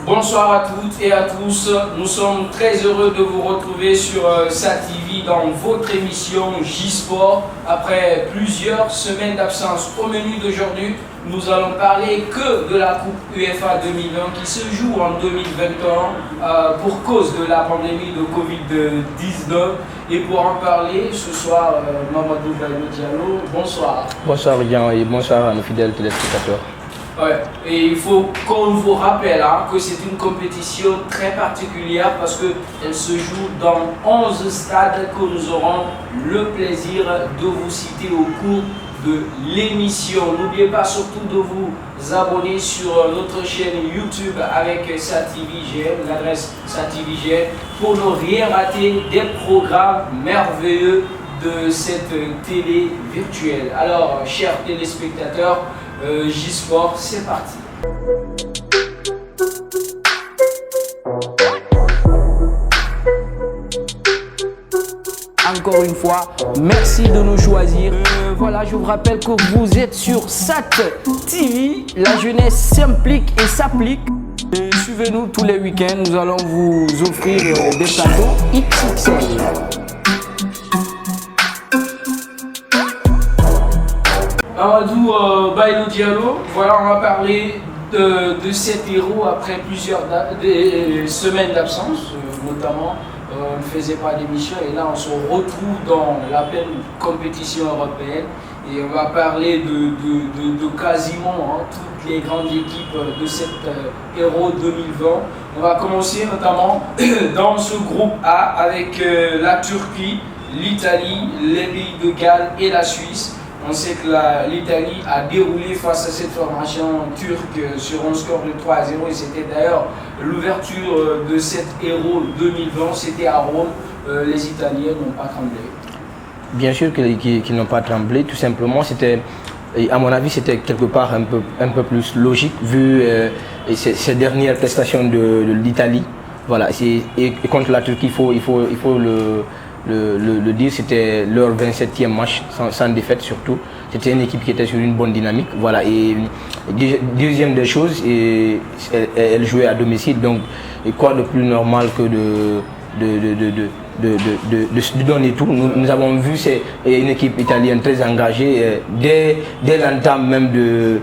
Bonsoir à toutes et à tous, nous sommes très heureux de vous retrouver sur SATV dans votre émission J-Sport. Après plusieurs semaines d'absence, au menu d'aujourd'hui, nous allons parler que de la Coupe UEFA 2020 qui se joue en 2021 pour cause de la pandémie de Covid-19. Et pour en parler, ce soir, Mamadou Bailo Diallo, bonsoir. Bonsoir Jean et bonsoir à nos fidèles téléspectateurs. Ouais. Et il faut qu'on vous rappelle que c'est une compétition très particulière parce qu'elle se joue dans 11 stades que nous aurons le plaisir de vous citer au cours de l'émission. N'oubliez pas surtout de vous abonner sur notre chaîne YouTube avec SATV-GN, l'adresse SATV-GN, pour ne rien rater des programmes merveilleux de cette télé virtuelle. Alors, chers téléspectateurs, J-Sport, c'est parti. Encore une fois, merci de nous choisir. Voilà, je vous rappelle que vous êtes sur SAT-TV. La jeunesse s'implique et s'applique. Suivez-nous tous les week-ends. Nous allons vous offrir des plateaux XXL. Amadou Bailo Diallo, voilà, on va parler de cet héros après plusieurs semaines d'absence, notamment on ne faisait pas d'émission et là on se retrouve dans la pleine compétition européenne et on va parler de quasiment toutes les grandes équipes de cet Euro 2020. On va commencer notamment dans ce groupe A avec la Turquie, l'Italie, les pays de Galles et la Suisse. On sait que l'Italie a déroulé face à cette formation turque sur un score de 3-0 et c'était d'ailleurs l'ouverture de cet Euro 2020, c'était à Rome. Les Italiens n'ont pas tremblé. Bien sûr qu'ils n'ont pas tremblé, tout simplement, c'était, à mon avis, c'était quelque part un peu plus logique vu ces dernières prestations de l'Italie. Voilà, et contre la Turquie, il faut le dire, c'était leur 27e match sans défaite surtout. C'était une équipe qui était sur une bonne dynamique. Voilà. Et deuxième des choses, elle jouait à domicile. Donc quoi de plus normal que de donner tout. Nous avons vu une équipe italienne très engagée. Dès l'entame même de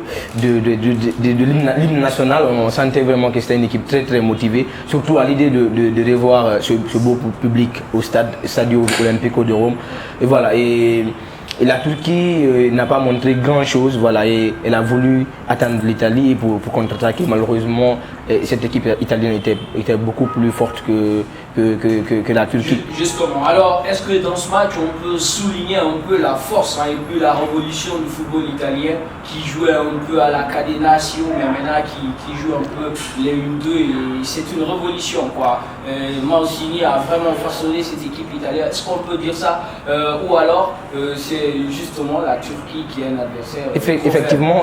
l'hymne national, on sentait vraiment que c'était une équipe très très motivée, surtout à l'idée de revoir ce beau public au Stadio Olimpico de Rome. Et voilà. Et la Turquie n'a pas montré grand chose, voilà, et elle a voulu attendre l'Italie pour contre-attaquer. Malheureusement, cette équipe italienne était beaucoup plus forte que la Turquie. Justement, alors est-ce que dans ce match on peut souligner un peu la force et puis la révolution du football italien qui jouait un peu à la cadenation, mais maintenant qui joue un peu les 1-2 et c'est une révolution quoi. Mancini a vraiment façonné cette équipe italienne, est-ce qu'on peut dire ça ou alors c'est justement la Turquie qui est un adversaire.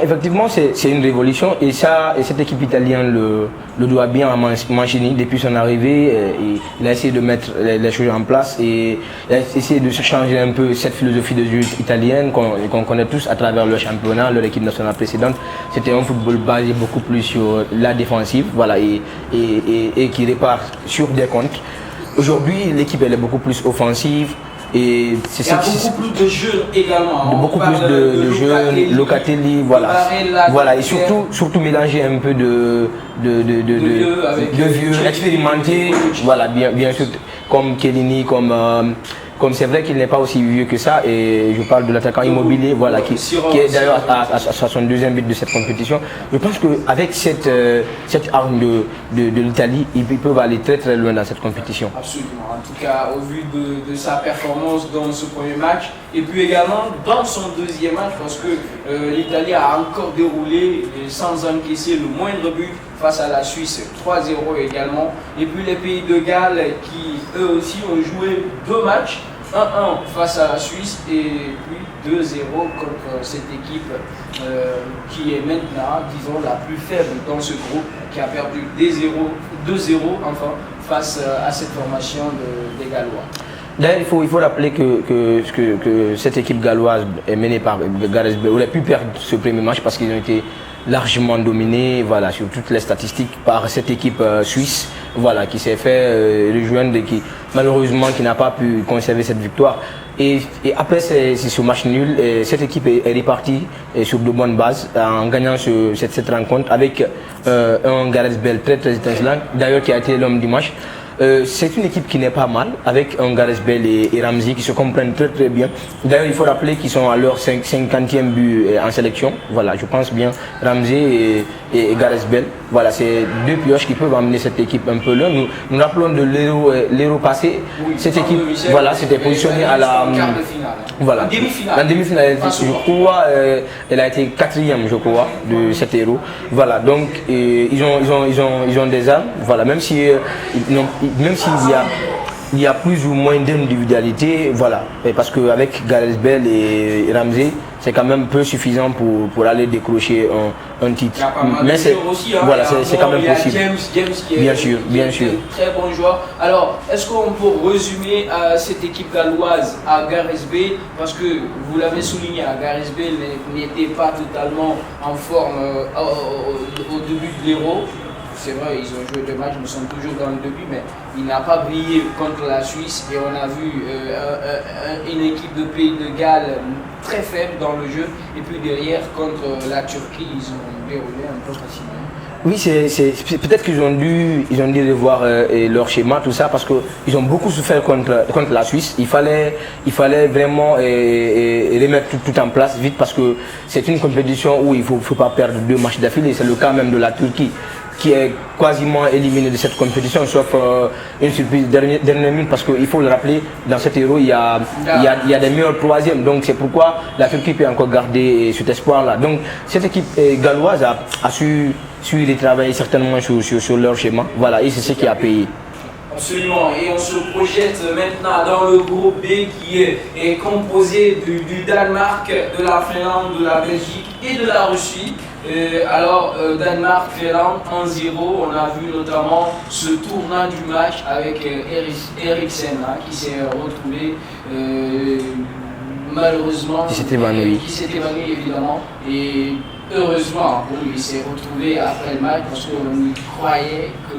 Effectivement, c'est une révolution et cette équipe italienne le doit bien à Mancini depuis son arrivée. Il a essayé de mettre les choses en place et il a essayé de changer un peu cette philosophie de jeu italienne qu'on connaît tous à travers le championnat, leur équipe nationale précédente. C'était un football basé beaucoup plus sur la défensive, voilà, et qui répare sur des contres. Aujourd'hui, l'équipe elle est beaucoup plus offensive. Et il y a beaucoup plus de jeunes également. Beaucoup plus de jeunes, Locatelli, voilà. Et surtout mélanger un peu de vieux expérimentés, voilà, bien sûr, comme Chiellini, comme c'est vrai qu'il n'est pas aussi vieux que ça, et je parle de l'attaquant Immobilier, voilà, qui est d'ailleurs à son deuxième but de cette compétition. Je pense qu'avec cette arme de l'Italie, ils peuvent aller très très loin dans cette compétition. Absolument, en tout cas au vu de sa performance dans ce premier match, et puis également dans son deuxième match, parce que l'Italie a encore déroulé sans encaisser le moindre but face à la Suisse, 3-0 également. Et puis les pays de Galles qui eux aussi ont joué 2 matchs, 1-1 face à la Suisse et puis 2-0 contre cette équipe qui est maintenant, disons, la plus faible dans ce groupe, qui a perdu 2-0 enfin face à cette formation des Gallois. D'ailleurs, il faut rappeler que cette équipe galloise est menée par Gareth Bale aurait pu perdre ce premier match parce qu'ils ont été largement dominé, voilà, sur toutes les statistiques par cette équipe suisse, voilà, qui s'est fait rejoindre et qui malheureusement qui n'a pas pu conserver cette victoire. Et après ce match nul, cette équipe est repartie sur de bonnes bases en gagnant cette rencontre avec un Gareth Bale très étincelant, d'ailleurs qui a été l'homme du match. C'est une équipe qui n'est pas mal, avec un Gareth Bale et Ramsey qui se comprennent très bien. D'ailleurs, il faut rappeler qu'ils sont à leur 50e but en sélection. Voilà, je pense bien Ramsey et Gareth Bale. Voilà, c'est deux pioches qui peuvent amener cette équipe un peu là. Nous rappelons de l'Euro passé. Oui, cette équipe, voilà, s'était positionnée à la voilà, en demi-finale. Je crois, elle a été 4e, je crois, de cet Euro. Voilà, donc ils ont des armes. Voilà, même si il y a plus ou moins d'individualité, voilà, parce qu'avec Gareth Bale et Ramsey, c'est quand même peu suffisant pour aller décrocher un titre. Mais c'est aussi, hein, voilà, c'est quand même possible. James qui est bien sûr. Très bon joueur. Alors, est-ce qu'on peut résumer cette équipe galloise à Gareth Bale, parce que vous l'avez souligné, Gareth Bale n'était pas totalement en forme au début de l'Euro. C'est vrai, ils ont joué deux matchs, nous sommes toujours dans le début, mais il n'a pas brillé contre la Suisse et on a vu une équipe de Pays de Galles très faible dans le jeu. Et puis derrière, contre la Turquie, ils ont déroulé un peu facilement. Oui, peut-être qu'ils ont dû revoir leur schéma, tout ça, parce qu'ils ont beaucoup souffert contre la Suisse. Il fallait vraiment remettre tout en place vite, parce que c'est une compétition où il ne faut pas perdre deux matchs d'affilée. C'est le cas même de la Turquie, qui est quasiment éliminé de cette compétition, sauf une surprise dernière minute, parce qu'il faut le rappeler, dans cet Euro, il y a des meilleurs troisièmes, donc c'est pourquoi la Turquie peut encore garder cet espoir-là. Donc cette équipe galloise a su retravailler certainement sur leur schéma, voilà, et c'est ce qui a payé. Absolument, et on se projette maintenant dans le groupe B qui est composé du Danemark, de la Finlande, de la Belgique et de la Russie. Danemark-Finlande 1-0, on a vu notamment ce tournant du match avec Eriksen qui s'est retrouvé malheureusement, qui s'est évanoui évidemment, et heureusement pour lui, il s'est retrouvé après le match, parce qu'on croyait que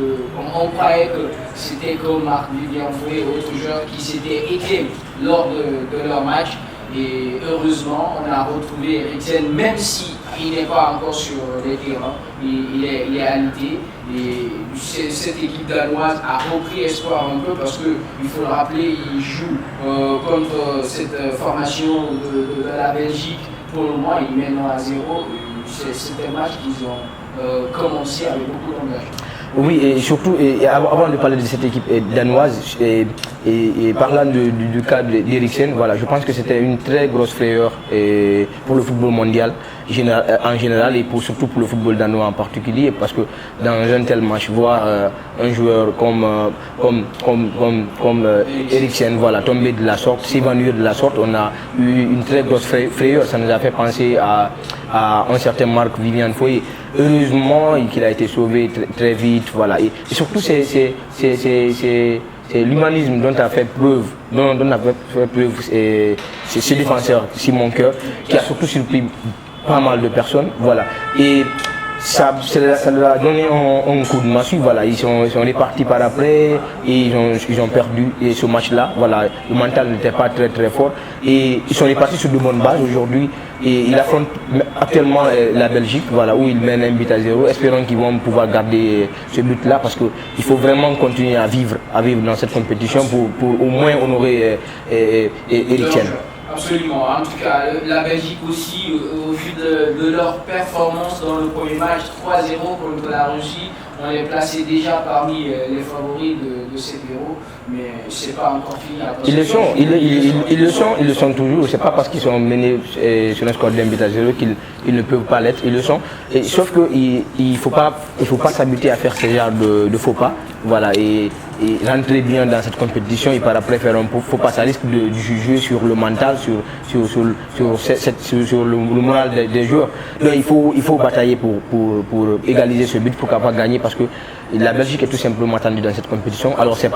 c'était comme Marc-Vivien Fouet et autres joueurs qui s'étaient éteints lors de leur match. Et heureusement, on a retrouvé Eriksen, même si il n'est pas encore sur les terrains, il est alité. Et cette équipe danoise a repris espoir un peu, parce qu'il faut le rappeler, il joue contre cette formation de la Belgique. Pour le moment, ils mènent 1-0. C'est un match qu'ils ont commencé avec beaucoup d'engagement. Oui, et surtout, avant de parler de cette équipe danoise, et parlant du cas d'Eriksen, voilà, je pense que c'était une très grosse frayeur pour le football mondial en général, et surtout pour le football danois en particulier, parce que dans un tel match, voir un joueur comme Eriksen, voilà, tomber de la sorte, s'évanouir de la sorte, on a eu une très grosse frayeur. Ça nous a fait penser à un certain Marc-Vivien Fouet. Heureusement qu'il a été sauvé très vite, voilà. Et surtout, c'est l'humanisme dont a fait preuve, ce défenseur, Simon Kjær, qui a surtout surpris pas mal de personnes, voilà. Et ça leur a donné un coup de massue, voilà. Ils sont repartis par après et ils ont perdu ce match-là, voilà. Le mental n'était pas très fort et ils sont repartis sur de bonnes bases aujourd'hui. Et ils affrontent actuellement la Belgique, voilà, où ils mènent 1-0. Espérons qu'ils vont pouvoir garder ce but-là, parce qu'il faut vraiment continuer à vivre dans cette compétition pour au moins honorer Eriksen. Absolument. En tout cas, la Belgique aussi, au vu de leur performance dans le premier match 3-0 contre la Russie, on les plaçait déjà parmi les favoris de cet Euro, mais c'est pas encore fini. Ils le sont toujours. C'est pas parce qu'ils sont menés sur un score d'1-0 qu'ils ne peuvent pas l'être. Ils le sont. Et, sauf qu'il faut pas s'habituer à faire ce genre de faux pas, voilà, et rentrer bien dans cette compétition et par après faire un faux pas. Ça risque de juger sur le mental, sur le moral des joueurs. Donc il faut batailler pour égaliser ce but, pour pouvoir gagner, parce que la Belgique est tout simplement attendue dans cette compétition. Alors ce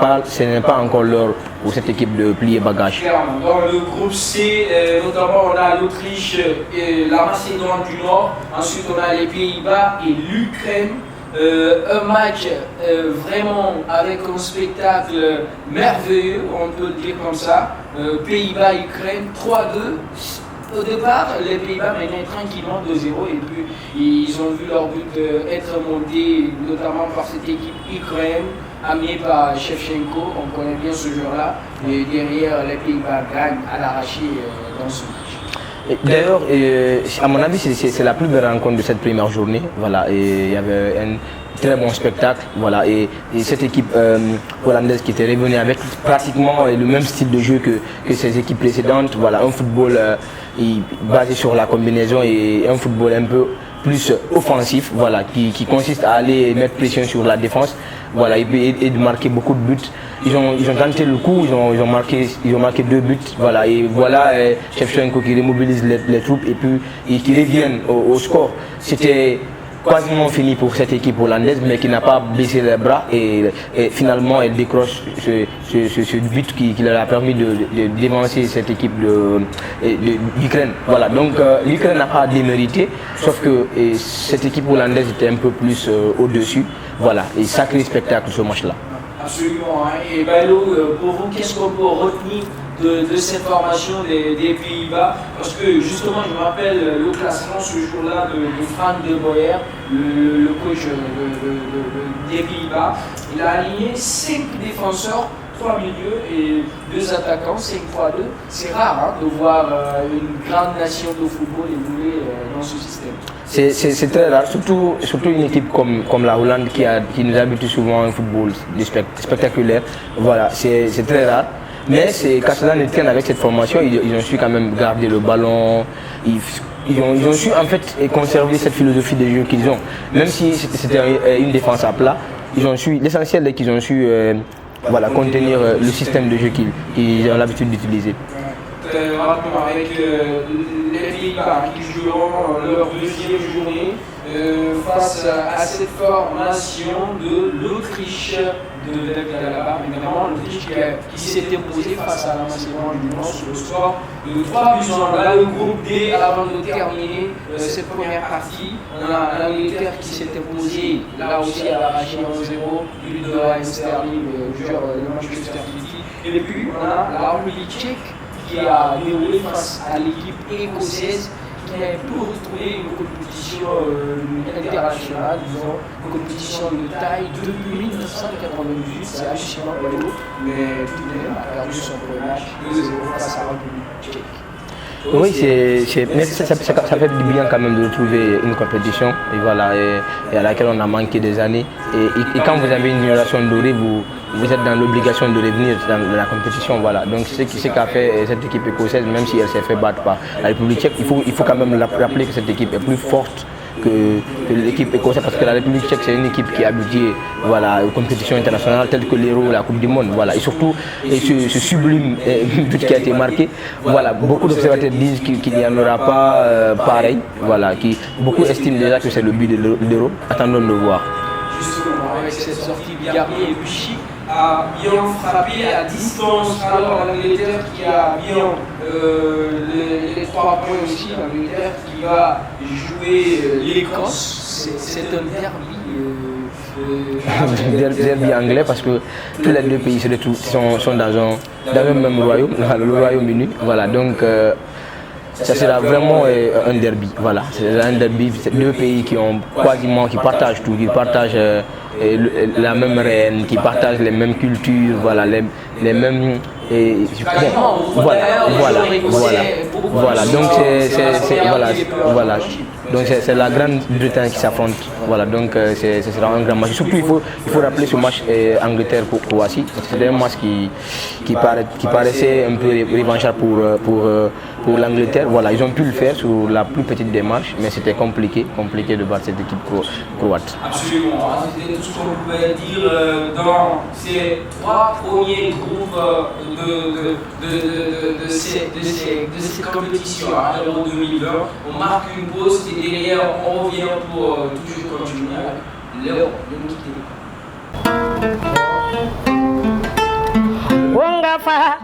n'est pas encore l'heure pour cette équipe de plier bagage. Dans le groupe C, notamment on a l'Autriche et la Macédoine du Nord. Ensuite on a les Pays-Bas et l'Ukraine. Un match vraiment avec un spectacle merveilleux, on peut le dire comme ça. Pays-Bas-Ukraine 3-2. Au départ, les Pays-Bas menaient tranquillement 2-0 et puis ils ont vu leur but être monté notamment par cette équipe Ukraine amenée par Shevchenko. On connaît bien ce joueur-là. Et derrière, les Pays-Bas gagnent à l'arraché dans ce match. D'ailleurs, à mon avis, c'est la plus belle rencontre de cette première journée. Voilà, et il y avait un très bon spectacle. Voilà, et cette équipe hollandaise qui était revenue avec pratiquement le même style de jeu que ses équipes précédentes. Voilà, un football basé sur la combinaison et un football un peu plus offensif, voilà, qui consiste à aller mettre pression sur la défense, voilà, et de marquer beaucoup de buts. Ils ont tenté le coup, ils ont marqué 2 buts, voilà, et voilà Shevchenko qui remobilise les troupes et puis qui reviennent au score. C'était quasiment fini pour cette équipe hollandaise, mais qui n'a pas baissé les bras et finalement elle décroche ce but qui leur a permis de dévancer cette équipe d'Ukraine. Voilà, donc l'Ukraine n'a pas démérité, sauf que cette équipe hollandaise était un peu plus au-dessus. Voilà, et sacré spectacle ce match-là. Absolument, hein. Et Bailo, pour vous, qu'est-ce qu'on peut retenir de cette formation des Pays-Bas? Parce que justement, je me rappelle le classement ce jour-là de Frank de Boer, le coach des Pays-Bas. Il a aligné 5 défenseurs, 3 milieux et 2 attaquants, 5x2. C'est rare hein, de voir une grande nation de football évoluer dans ce système. C'est très rare, surtout une équipe comme la Hollande qui nous habitue souvent à un football spectaculaire. Voilà, c'est très rare. Mais quand cela ne tienne avec cette formation, ils ont su quand même garder le ballon. Ils ont su en fait conserver cette philosophie de jeu qu'ils ont. Même si c'était une défense à plat, l'essentiel est qu'ils ont su voilà, contenir le système de jeu qu'ils ont l'habitude d'utiliser. Avec les Pays-Bas qui joueront leur deuxième journée face à cette formation de l'Autriche de là-bas. Évidemment, l'Autriche qui s'est imposée face à la Macédoine du Nord sur le score de 3-1. Là, le groupe D, avant de terminer cette première partie, on a l'Angleterre qui s'est imposée là aussi à l'arraché 1-0, but de Raheem Sterling, joueur de Manchester City. Et puis, on a la République tchèque qui a déroulé face à l'équipe écossaise qui a pu retrouver une compétition internationale, disons, une compétition de taille depuis 1998, c'est hallucinant pour nous, mais tout de même a perdu son premier match 2-0 face à la République tchèque. Oui, mais ça fait du bien quand même de retrouver une compétition et voilà, et à laquelle on a manqué des années. Et quand vous avez une génération dorée, vous êtes dans l'obligation de revenir dans la compétition. Voilà. Donc c'est ce qu'a fait cette équipe écossaise, même si elle s'est fait battre par la République tchèque, il faut quand même rappeler que cette équipe est plus forte que l'équipe écossaise, parce que la République tchèque c'est une équipe qui est habituée, voilà, aux compétitions internationales telles que l'Euro, la Coupe du Monde, voilà, et surtout ce sublime but qui a été marqué, voilà, beaucoup d'observateurs disent qu'il n'y en aura pas pareil, voilà, beaucoup estiment déjà que c'est le but de l'Euro. Attendons de voir. Justement, avec cette sortie, Biarri et Vichy a bien frappé à distance, alors l'Angleterre qui a bien les 3 points aussi, l'Angleterre qui va jouer l'Écosse, c'est un derby. Derby anglais parce que tous les 2 pays sont dans un même royaume, le Royaume-Uni, voilà, donc ça sera vraiment un derby, voilà, c'est un derby, c'est 2 pays qui partagent tout, qui partagent la même reine, qui partagent les mêmes cultures, voilà, les mêmes voilà, donc donc c'est la Grande-Bretagne qui s'affronte, voilà, donc ce sera un grand match. Surtout il faut rappeler ce match Angleterre-Croatie, c'était un match qui paraissait un peu revanchard pour l'Angleterre. Voilà, ils ont pu le faire sur la plus petite démarche, mais c'était compliqué de battre cette équipe croate. Absolument, c'était tout ce qu'on pouvait dire dans ces 3 premiers groupes de cette compétition à l'Euro 2020. On marque une pause et derrière on revient pour toujours continuer avec l'Euro. Ne quittez pas. Wangafa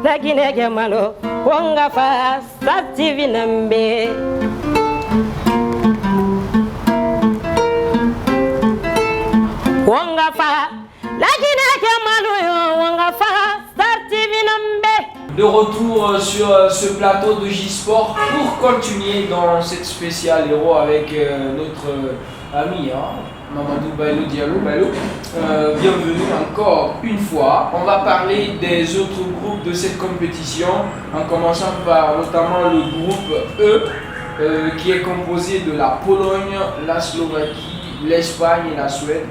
Lagine Jamalo Wangafa Sativinambe Wangafa Lagine Jamalo Wangafa Sativinambe. De retour sur ce plateau de J-Sport pour continuer dans cette spéciale héros avec notre ami Mamadou Bailo Diallo. Bienvenue encore une fois. On va parler des autres groupes de cette compétition en commençant par notamment le groupe E qui est composé de la Pologne, la Slovaquie, l'Espagne et la Suède.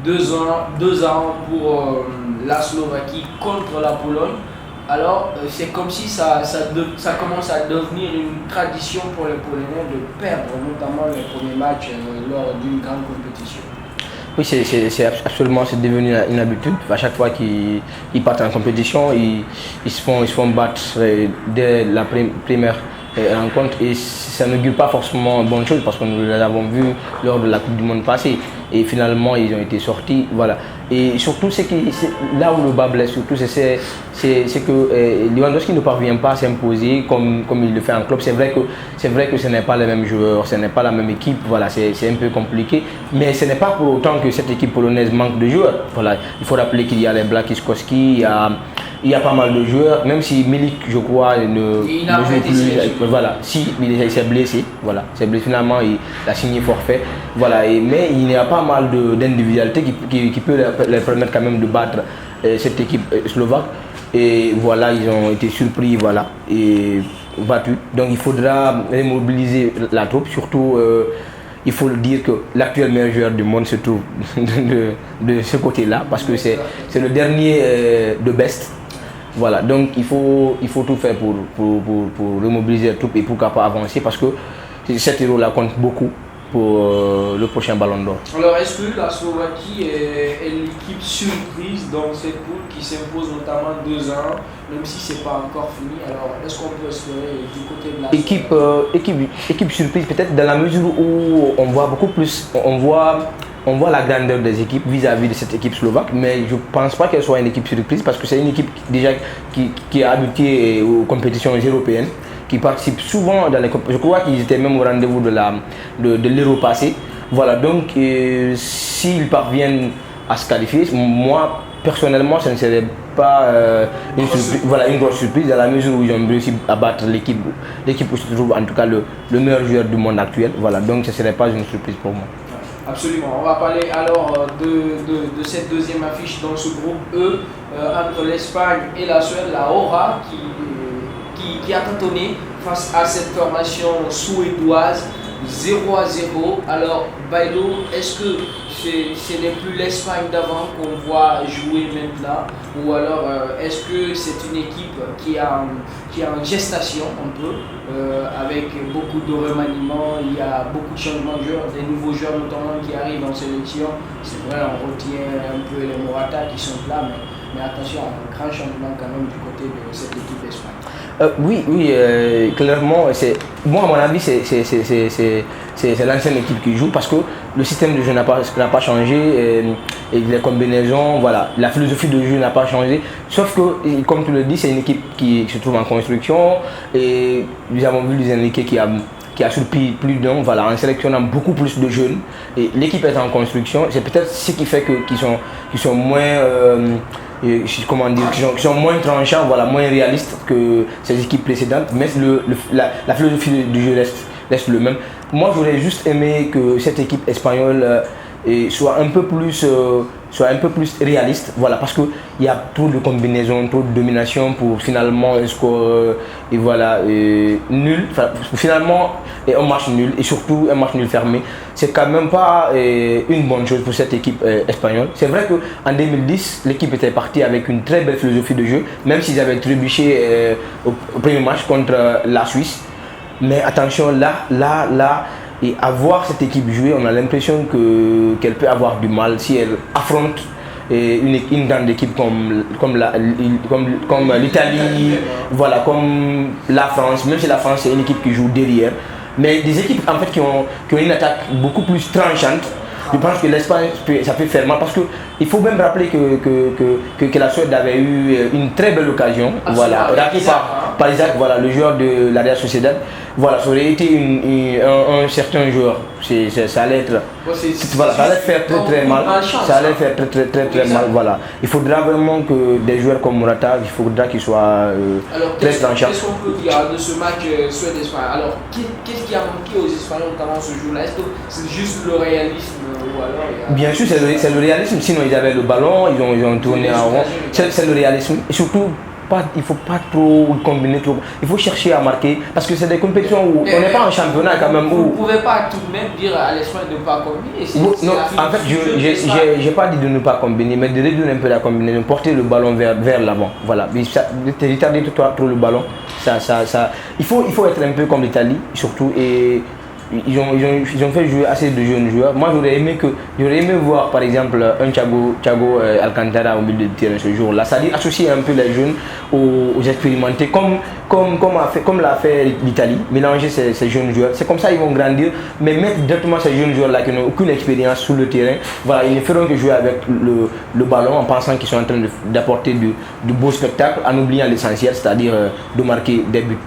2 ans pour la Slovaquie contre la Pologne. Alors, c'est comme si ça commence à devenir une tradition pour les Polonais de perdre notamment les premiers matchs lors d'une grande compétition. Oui, c'est absolument, c'est devenu une habitude. À chaque fois qu'ils partent en compétition, ils se font battre dès la première rencontre et ça n'augure pas forcément une bonne chose parce que nous les avons vus lors de la Coupe du Monde passée et finalement ils ont été sortis, voilà. Et surtout c'est là où le bas blesse surtout c'est que Lewandowski ne parvient pas à s'imposer comme il le fait en club. C'est vrai que ce n'est pas les mêmes joueurs, ce n'est pas la même équipe, voilà, c'est un peu compliqué, mais ce n'est pas pour autant que cette équipe polonaise manque de joueurs, voilà. Il faut rappeler qu'il y a les Blakiskowski, il y a pas mal de joueurs, même si Milik, je crois, ne joue plus. Voilà, si il s'est blessé, voilà, finalement il a signé forfait, voilà. Mais il y a pas mal d'individualités qui peut leur permettre quand même de battre cette équipe slovaque. Et voilà, ils ont été surpris, voilà, et battus. Donc il faudra remobiliser la troupe, surtout. Il faut le dire que l'actuel meilleur joueur du monde se trouve de ce côté-là parce que c'est le dernier de best. Voilà, donc il faut tout faire pour remobiliser la troupe et pourquoi pas avancer parce que cet héros-là compte beaucoup pour le prochain Ballon d'Or. Alors est-ce que la Slovaquie est l'équipe surprise dans cette poule qui s'impose notamment 2-1, même si c'est pas encore fini? Alors est-ce qu'on peut espérer du côté de la équipe surprise peut-être dans la mesure où on voit beaucoup plus, on voit la grandeur des équipes vis-à-vis de cette équipe slovaque, mais je ne pense pas qu'elle soit une équipe surprise parce que c'est une équipe déjà qui est habituée aux compétitions européennes, qui participe souvent dans les compétitions. Je crois qu'ils étaient même au rendez-vous de l'Euro passé. Voilà, donc s'ils parviennent à se qualifier, moi personnellement, ça ne serait pas une grosse surprise dans la mesure où ils ont réussi à battre l'équipe où se trouve en tout cas le meilleur joueur du monde actuel. Voilà, donc ce ne serait pas une surprise pour moi. Absolument. On va parler alors de cette deuxième affiche dans ce groupe E entre l'Espagne et la Suède, la Aura qui a tâtonné face à cette formation suédoise 0-0. Alors Bailo, est-ce que ce n'est plus l'Espagne d'avant qu'on voit jouer maintenant ou alors est-ce que c'est une équipe qui est en gestation un peu avec beaucoup de remaniements, il y a beaucoup de changements de joueurs, des nouveaux joueurs notamment qui arrivent en sélection. C'est vrai, on retient un peu les Morata qui sont là, mais attention, un grand changement quand même du côté de cette équipe d'Espagne. Oui, clairement, moi à mon avis c'est l'ancienne équipe qui joue parce que le système de jeu n'a pas changé et les combinaisons, voilà, la philosophie de jeu n'a pas changé, sauf que comme tu le dis, c'est une équipe qui se trouve en construction et nous avons vu Luis Enrique qui a surpris plus d'un, voilà, en sélectionnant beaucoup plus de jeunes et l'équipe est en construction, c'est peut-être ce qui fait qu'ils sont moins qui sont moins tranchants, voilà, moins réalistes que ces équipes précédentes, mais la philosophie du jeu reste le même. Moi, j'aurais juste aimé que cette équipe espagnole soit un peu plus réaliste, voilà, parce qu'il y a trop de combinaisons, trop de domination pour finalement un score et voilà, nul, finalement un match nul et surtout un match nul fermé. C'est quand même pas une bonne chose pour cette équipe espagnole. C'est vrai qu'en 2010, l'équipe était partie avec une très belle philosophie de jeu, même s'ils avaient trébuché au premier match contre la Suisse. Mais attention, là, et à voir cette équipe jouer, on a l'impression qu'elle peut avoir du mal si elle affronte une grande équipe comme l'Italie, voilà, comme la France, même si la France est une équipe qui joue derrière. Mais des équipes en fait qui ont une attaque beaucoup plus tranchante, Je pense que l'Espagne, ça peut faire mal parce qu'il faut même rappeler que la Suède avait eu une très belle occasion. Voilà, raté par Isaac, voilà, le joueur de la Real Sociedad. Voilà, ça aurait été un certain joueur. Ça allait être, voilà, ça allait faire très mal. Ça allait faire très mal. Voilà. Il faudra vraiment que des joueurs comme Morata, il faudra qu'ils soient très tranchants. Qu'est-ce qu'on peut dire de ce match Suède-Espagne? Alors, qu'est-ce qui a manqué aux Espagnols pendant ce jour-là? Est-ce que c'est juste le réalisme ou alors Bien sûr, c'est le réalisme. Sinon, ils avaient le ballon, ils ont tourné en rond. C'est le réalisme. Et surtout, il ne faut pas trop combiner trop. Il faut chercher à marquer parce que c'est des compétitions où on n'est pas en championnat quand même. Vous ne pouvez pas tout de même dire à l'Espagne de ne pas combiner. Non, en fait, je n'ai pas dit de ne pas combiner, mais de réduire un peu la combinaison, de porter le ballon vers l'avant. Voilà. De retarder trop le ballon, il faut être un peu comme l'Italie, surtout. Et ils ont fait jouer assez de jeunes joueurs. Moi, j'aurais aimé voir par exemple un Thiago Alcantara au milieu de terrain ce jour-là. C'est-à-dire associer un peu les jeunes aux expérimentés, comme l'a fait l'Italie, mélanger ces jeunes joueurs. C'est comme ça qu'ils vont grandir, mais mettre directement ces jeunes joueurs-là qui n'ont aucune expérience sur le terrain. Voilà, ils ne feront que jouer avec le ballon en pensant qu'ils sont en train d'apporter de beaux spectacles, en oubliant l'essentiel, c'est-à-dire de marquer des buts.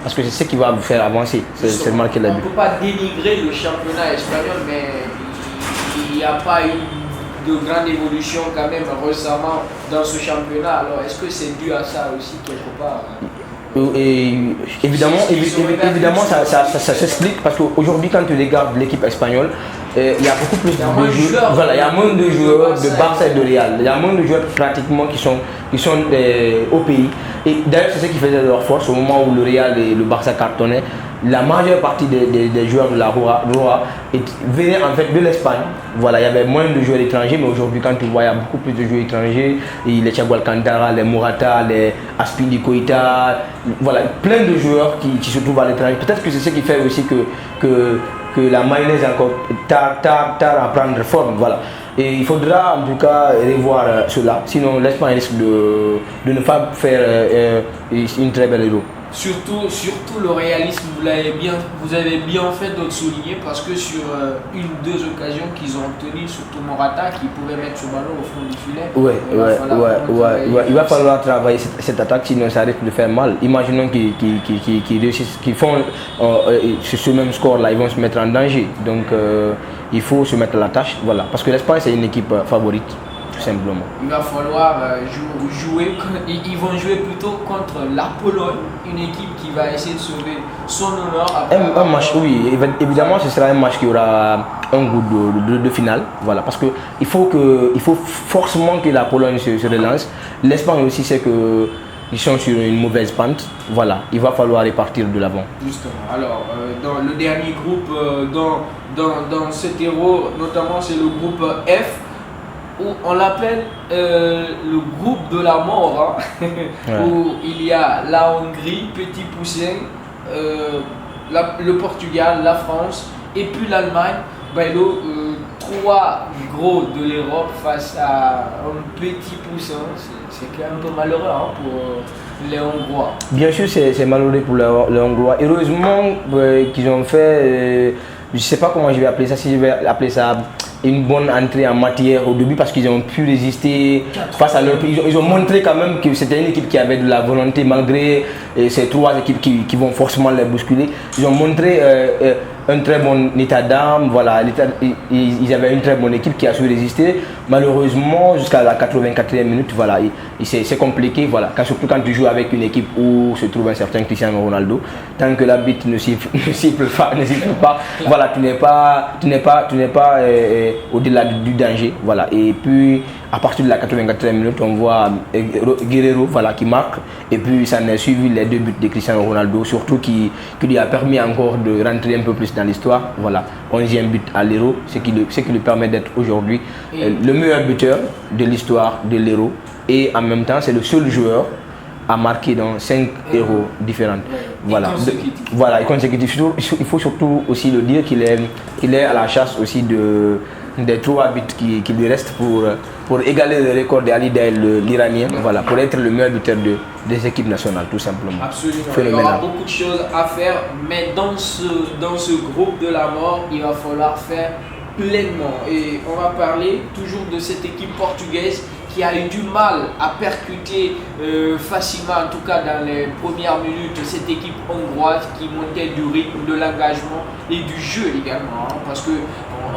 Parce que c'est ce qui va vous faire avancer, c'est marquer les buts. On ne peut pas dénigrer le championnat espagnol, mais il n'y a pas eu de grande évolution quand même récemment dans ce championnat. Alors est-ce que c'est dû à ça aussi quelque part? Et évidemment ça s'explique parce qu'aujourd'hui quand tu regardes l'équipe espagnole, il y a beaucoup plus de joueurs, voilà, il y a moins de joueurs de Barça et de Real, il y a moins de joueurs pratiquement qui sont au pays. Et d'ailleurs c'est ce qui faisait leur force au moment où le Real et le Barça cartonnaient. La majeure partie des joueurs de la Roja venaient en fait de l'Espagne. Voilà, il y avait moins de joueurs étrangers, mais aujourd'hui quand tu vois il y a beaucoup plus de joueurs étrangers, les Thiago Alcantara, les Morata, les Azpilicueta, voilà, plein de joueurs qui se trouvent à l'étranger. Peut-être que c'est ce qui fait aussi que la mayonnaise est encore tard à prendre forme. Voilà. Et il faudra en tout cas revoir cela, sinon l'Espagne risque de ne pas faire une très belle héros. Surtout le réalisme, vous avez bien fait de le souligner parce que sur une ou deux occasions qu'ils ont obtenues, surtout Morata qui pouvait mettre ce ballon au fond du filet. Il va falloir travailler cette attaque, sinon ça risque de faire mal. Imaginons qu'ils réussissent, qu'ils font ce même score là, ils vont se mettre en danger. Donc il faut se mettre à la tâche, voilà. Parce que l'Espagne c'est une équipe favorite. Tout simplement. Il va falloir jouer, ils vont jouer plutôt contre la Pologne, une équipe qui va essayer de sauver son honneur. Un match, oui, évidemment ce sera un match qui aura un goût de finale, voilà, parce que il faut forcément que la Pologne se relance. L'Espagne aussi sait que ils sont sur une mauvaise pente, voilà, il va falloir repartir de l'avant. Justement, alors dans le dernier groupe, dans cet héros, notamment c'est le groupe F, où on l'appelle le groupe de la mort, hein, où il y a la Hongrie, Petit Poussin, le Portugal, la France et puis l'Allemagne. Trois gros de l'Europe face à un petit poussin, c'est quand même un peu malheureux pour les Hongrois. Bien sûr, c'est malheureux pour les Hongrois. Heureusement qu'ils ont fait, je ne sais pas comment je vais appeler ça, si je vais appeler ça une bonne entrée en matière au début parce qu'ils ont pu résister face à leur pays. Ils ont montré quand même que c'était une équipe qui avait de la volonté malgré ces trois équipes qui vont forcément les bousculer. Ils ont montré un très bon état d'âme, voilà, ils avaient une très bonne équipe qui a su résister. Malheureusement, jusqu'à la 84e minute, voilà, c'est compliqué, voilà, surtout quand tu joues avec une équipe où se trouve un certain Cristiano Ronaldo. Tant que l'arbitre ne siffle pas, voilà, tu n'es pas au-delà du danger, voilà. Et puis à partir de la 84e minute, on voit Guerrero, voilà, qui marque, et puis ça n'a suivi les deux buts de Cristiano Ronaldo, surtout qui lui a permis encore de rentrer un peu plus dans l'histoire, voilà, 11e but à l'Euro, ce qui lui permet d'être aujourd'hui le meilleur buteur de l'histoire de l'Euro, et en même temps c'est le seul joueur à marquer dans 5 Euros différentes. Voilà. Et consécutif. Il faut surtout aussi le dire qu'il est à la chasse aussi des 3 buts qui lui restent pour égaler le record d'Ali Dael, l'Iranien, voilà, pour être le meilleur buteur des équipes nationales, tout simplement. Absolument. Il y aura beaucoup de choses à faire, mais dans ce groupe de la mort, il va falloir faire pleinement. Et on va parler toujours de cette équipe portugaise qui a eu du mal à percuter facilement, en tout cas dans les premières minutes, cette équipe hongroise qui montait du rythme, de l'engagement et du jeu également. Hein, parce que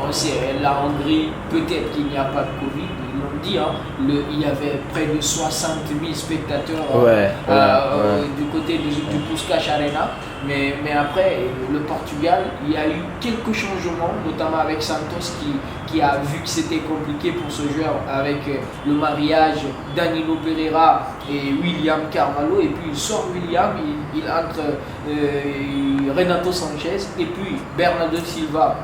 on sait, la Hongrie, peut-être qu'il n'y a pas de Covid, ils l'ont dit, hein, il y avait près de 60 000 spectateurs du côté du Puskás Arena. Mais après, le Portugal, il y a eu quelques changements, notamment avec Santos qui a vu que c'était compliqué pour ce joueur avec le mariage Danilo Pereira et William Carvalho. Et puis il sort William, il entre Renato Sanchez et puis Bernardo Silva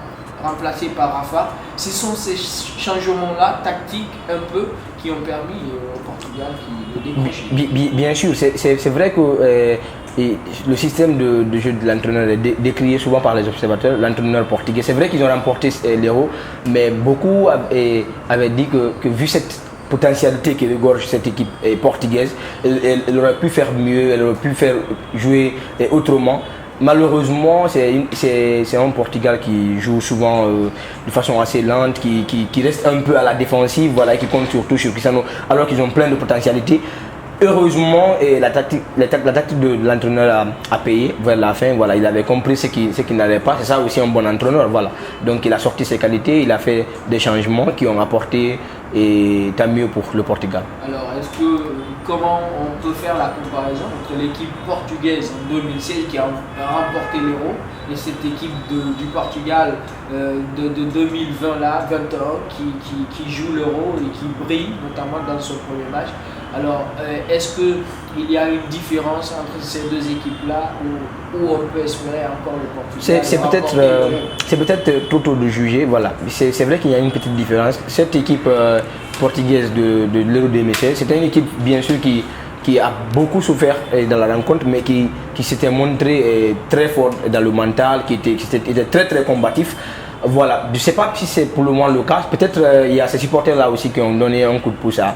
remplacé par Rafa. Ce sont ces changements-là, tactiques un peu, qui ont permis au Portugal de décrocher. Bien sûr, c'est vrai que le système de jeu de l'entraîneur est décrié souvent par les observateurs, l'entraîneur portugais. C'est vrai qu'ils ont remporté l'Euro, mais beaucoup avaient dit que vu cette potentialité qui regorge cette équipe portugaise, elle aurait pu faire mieux, elle aurait pu faire jouer autrement. Malheureusement, c'est un Portugal qui joue souvent de façon assez lente, qui reste un peu à la défensive, voilà, qui compte surtout sur Cristiano, alors qu'ils ont plein de potentialités. Heureusement, la tactique de l'entraîneur a payé vers la fin. Voilà, il avait compris ce qui n'allait pas. C'est ça aussi un bon entraîneur. Voilà. Donc il a sorti ses qualités, il a fait des changements qui ont apporté, et tant mieux pour le Portugal. Alors, comment on peut faire la comparaison entre l'équipe portugaise en 2016 qui a remporté l'Euro et cette équipe du Portugal de 2020 là, 21, qui joue l'Euro et qui brille notamment dans son premier match? Alors, est-ce qu'il y a une différence entre ces deux équipes-là où on peut espérer encore le Portugal? C'est peut-être trop tôt de juger, voilà. C'est vrai qu'il y a une petite différence. Cette équipe portugaise de l'Euro 2016, c'était une équipe bien sûr qui a beaucoup souffert dans la rencontre, mais qui s'était montré très fort dans le mental, qui était très très combatif. Voilà, je ne sais pas si c'est pour le moment le cas. Peut-être il y a ces supporters-là aussi qui ont donné un coup de pouce à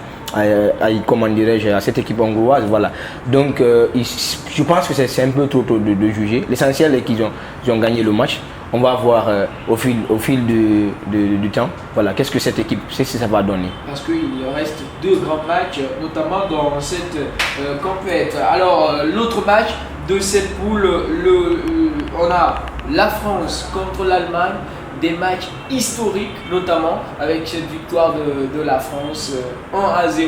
cette équipe hongroise. Voilà. Donc je pense que c'est un peu trop tôt de juger. L'essentiel est qu'ils ont gagné le match. On va voir au fil du temps, voilà, qu'est-ce que cette équipe, ça va donner. Parce qu'il reste deux grands matchs, notamment dans cette compétition. Alors, l'autre match de cette poule, on a la France contre l'Allemagne. Des matchs historiques, notamment avec cette victoire de la France 1-0,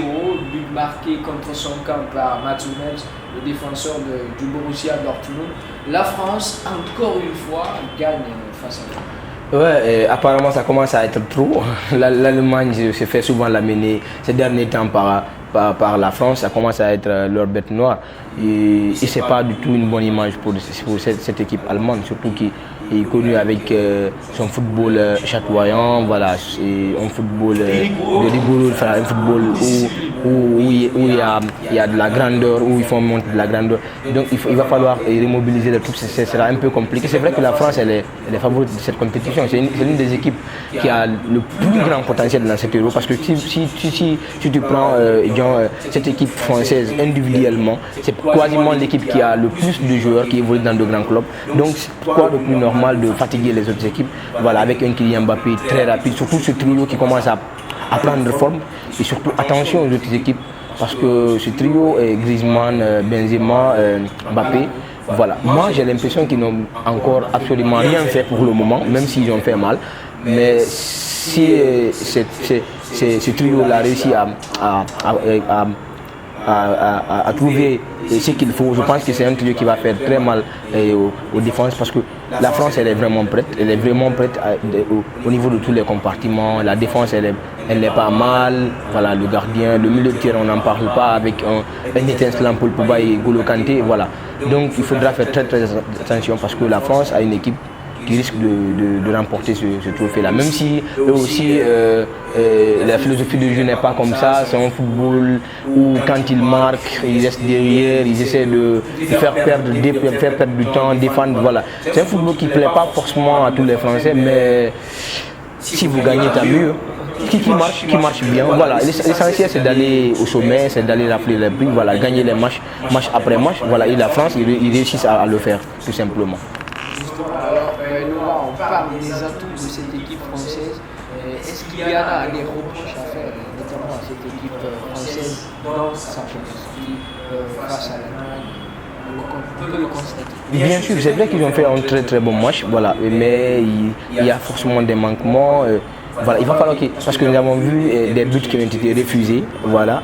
but marqué contre son camp par Mats Hummels, le défenseur du Borussia Dortmund. La France, encore une fois, gagne face à l'Allemagne. Ouais, apparemment ça commence à être trop. L'Allemagne se fait souvent l'amener ces derniers temps par la France, ça commence à être leur bête noire. Et c'est pas du tout une bonne image pour cette équipe allemande, surtout qui est connue avec son football chatoyant, voilà, un football rigoureux, un football où il y a de la grandeur, où il faut monter de la grandeur. Donc il va falloir remobiliser les troupes, ce sera un peu compliqué. C'est vrai que la France elle est favorite de cette compétition, c'est une des équipes qui a le plus grand potentiel dans cette Euro, parce que si tu prends cette équipe française individuellement, c'est quasiment l'équipe qui a le plus de joueurs qui évoluent dans de grands clubs. Donc quoi de plus normal de fatiguer les autres équipes, voilà, avec un Kylian Mbappé très rapide, surtout ce trio qui commence à prendre forme. Et surtout attention aux autres équipes, parce que ce trio est Griezmann, Benzema, Mbappé. Voilà. Moi j'ai l'impression qu'ils n'ont encore absolument rien fait pour le moment, même s'ils ont fait mal. Mais si ce trio-là réussit à trouver ce qu'il faut, je pense que c'est un trio qui va faire très mal aux défenses, parce que la France elle est vraiment prête, au niveau de tous les compartiments. La défense elle n'est pas mal, voilà, le gardien, le milieu de terrain on n'en parle pas, avec un étincelant Paul Pogba et N'Golo Kanté, voilà. Donc il faudra faire très très attention, parce que la France a une équipe qui risque de remporter ce trophée-là. Même si eux aussi, la philosophie de jeu n'est pas comme ça, c'est un football où quand ils marquent, ils restent derrière, ils essaient de faire perdre du temps, défendre, voilà. C'est un football qui ne plaît pas forcément à tous les Français, mais si vous gagnez, tant mieux. Qui marche bien, voilà. L'essentiel c'est d'aller au sommet, c'est d'aller rafler les prix, voilà, gagner les matchs après match, voilà. Et la France, ils réussissent à le faire, tout simplement. Alors, on parle des atouts de cette équipe française. Guyana a des reproches à faire, notamment à cette équipe française dans sa sortie face à l'Allemagne. On peut le constater. Bien sûr, c'est vrai qu'ils ont fait un très très bon match, voilà, mais il y a forcément des manquements. Voilà, il va falloir parce que nous avons vu des buts qui ont été refusés, voilà.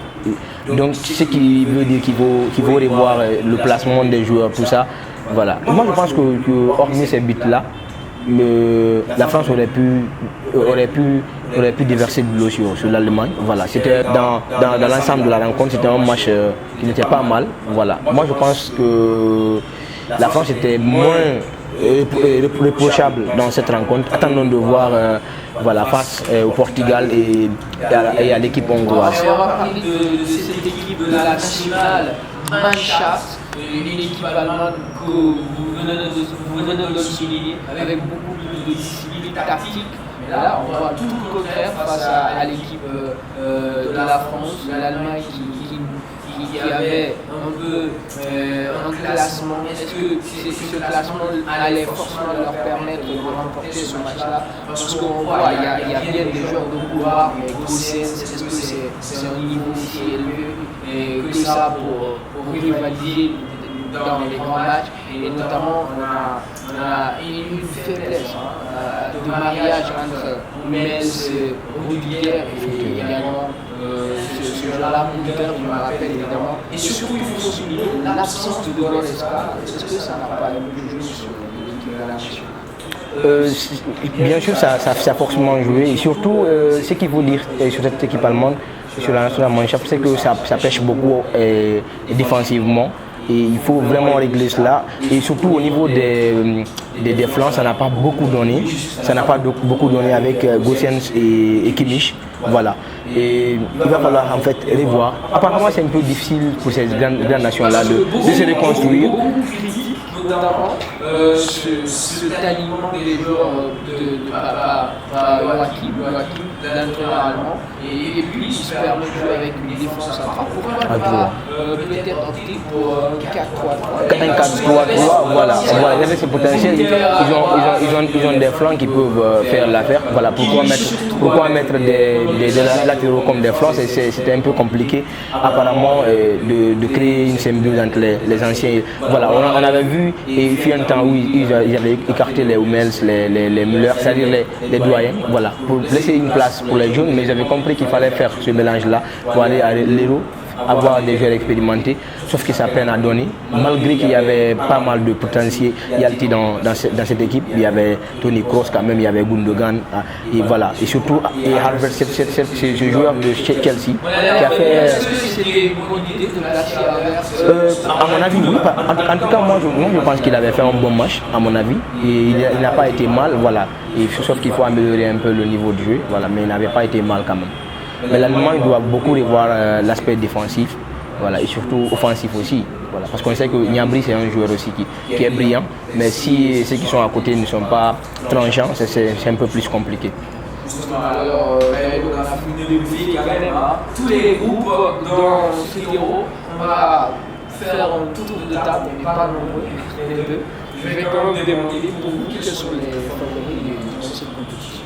Donc ce qui veut dire qu'il faut revoir le placement des joueurs, tout ça. Voilà. Moi je pense que hormis ces buts-là, la France aurait pu déverser de l'eau sur l'Allemagne. Voilà. C'était dans l'ensemble de la rencontre, c'était un match qui n'était pas mal. Voilà. Moi je pense que la France était moins reprochable dans cette rencontre. Attendons de voir voilà, face au Portugal et à l'équipe hongroise. On va parler de cette équipe de la nationale Mannschaft, une équipe allemande que vous venez de souligner avec beaucoup de discipline tactique. Là, on voit tout le contraire face à l'équipe de la France, de l'Allemagne qui avait un peu un classement. Est-ce que ce classement allait forcément leur permettre de remporter ce match-là? Parce qu'on voit, il y a bien des joueurs de pouvoir, mais Gosens, est-ce que c'est un niveau aussi élevé que ça pour rivaliser dans les grands matchs? Et notamment, on a une faiblesse de mariage entre Hummels, Rudiger et également ce joueur-là, Rudiger, je me rappelle évidemment. Et surtout, il faut souligner l'absence de Goretzka. Est-ce que ça n'a pas joué sur l'équipe de la nation? Bien sûr, ça a forcément joué. Et surtout, ce qu'il faut dire sur cette équipe allemande, sur la nationale Mannschaft, c'est que ça pêche beaucoup défensivement. Et il faut vraiment régler cela. Et surtout au niveau des flancs, ça n'a pas beaucoup donné. Ça n'a pas beaucoup donné avec Gosens et Kimmich. Voilà. Et il va falloir en fait revoir. Apparemment, c'est un peu difficile pour ces grandes nations-là de se reconstruire. Notamment cet alignement des joueurs de Joachim, l'entraîneur allemand, et puis il se permet de jouer avec une défense centrale. Pourquoi pas peut-être opter pour un 4-3-3? Un 4-3-3, voilà. Il y avait ce potentiel. Ils ont des flancs qui peuvent faire l'affaire. Voilà. Pourquoi mettre des latéraux comme des flancs? C'était un peu compliqué apparemment de créer une symbiose entre les anciens. Voilà, on avait vu. Et il fut un temps où ils avaient écarté les Hummels, les Müller, c'est-à-dire les doyens, voilà, pour laisser une place pour les jeunes, mais ils avaient compris qu'il fallait faire ce mélange-là pour aller à l'Euro, avoir des joueurs expérimentés, sauf que ça peine à donner. Malgré qu'il y avait pas mal de potentiel dans cette équipe, il y avait Toni Kroos quand même, il y avait Gundogan, et voilà, et surtout Harvard, ce joueur de Chelsea qui a fait. Est-ce que c'était une bonne idée de placer Harvard? À mon avis, oui. En tout cas, moi je pense qu'il avait fait un bon match, à mon avis, et il n'a pas été mal, voilà. Et sauf qu'il faut améliorer un peu le niveau de jeu, voilà, mais il n'avait pas été mal quand même. Mais l'Allemagne doit beaucoup revoir l'aspect défensif, voilà, et surtout offensif aussi. Voilà, parce qu'on sait que Gnabry c'est un joueur aussi qui est brillant, mais si ceux qui sont à côté ne sont pas tranchants, c'est un peu plus compliqué. Alors, on a fini de vivre quand même tous les groupes dans ce Euro. On va faire un tour de table, on n'est pas nombreux, mais peu. Je vais quand même demander pour vous quels sont les favoris de cette compétition.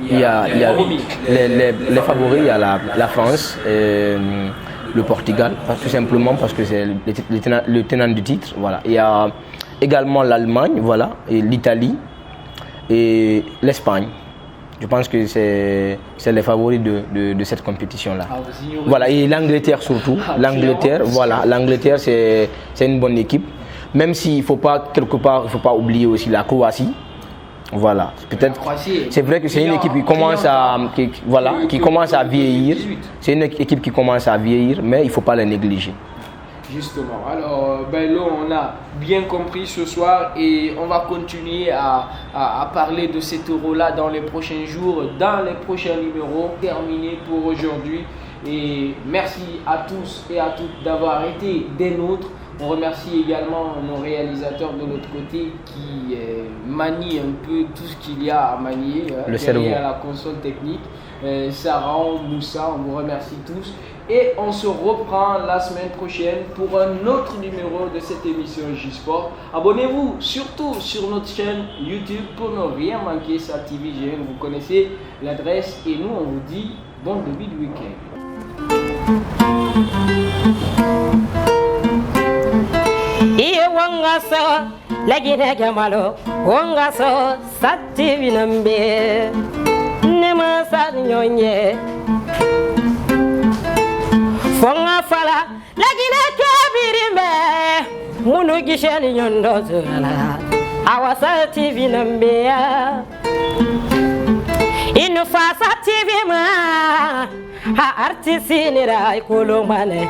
Il y a les favoris, il y a la France, le Portugal, tout simplement parce que c'est le tenant du titre. Voilà. Il y a également l'Allemagne, voilà, et l'Italie et l'Espagne. Je pense que c'est les favoris de cette compétition-là. Voilà, et l'Angleterre surtout. L'Angleterre, voilà, l'Angleterre c'est une bonne équipe. Même s'il faut pas, quelque part, il ne faut pas oublier aussi la Croatie. Voilà, peut-être. C'est vrai que c'est une équipe qui commence à vieillir. C'est une équipe qui commence à vieillir, mais il ne faut pas la négliger. Justement, alors là on a bien compris ce soir et on va continuer à parler de cet euro-là dans les prochains jours, dans les prochains numéros. Terminé pour aujourd'hui et merci à tous et à toutes d'avoir été des nôtres. On remercie également nos réalisateurs de l'autre côté qui manient un peu tout ce qu'il y a à manier derrière la console technique. Sarah, Moussa, on vous remercie tous. Et on se reprend la semaine prochaine pour un autre numéro de cette émission J-Sport. Abonnez-vous surtout sur notre chaîne YouTube pour ne rien manquer. SATVGN, vous connaissez l'adresse. Et nous, on vous dit bon début de week-end. Lagine Gamalo, Wangaso, Sativinambe, Nemasa Nyonye, Fonga Fala, Lagine Kabirimbe, Munugishan Yondozula, our Sativinambe, in Fasa Tivima, her artist in it, I Kulumane,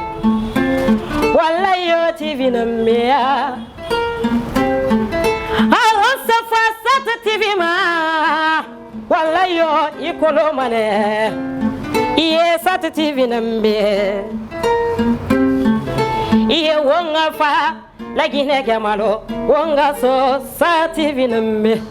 Walayo Tivinambe. TV ma wala yo ikolo mane iye sat TV nambe iye wonga fa lagine gamalo wonga so sat TV nambe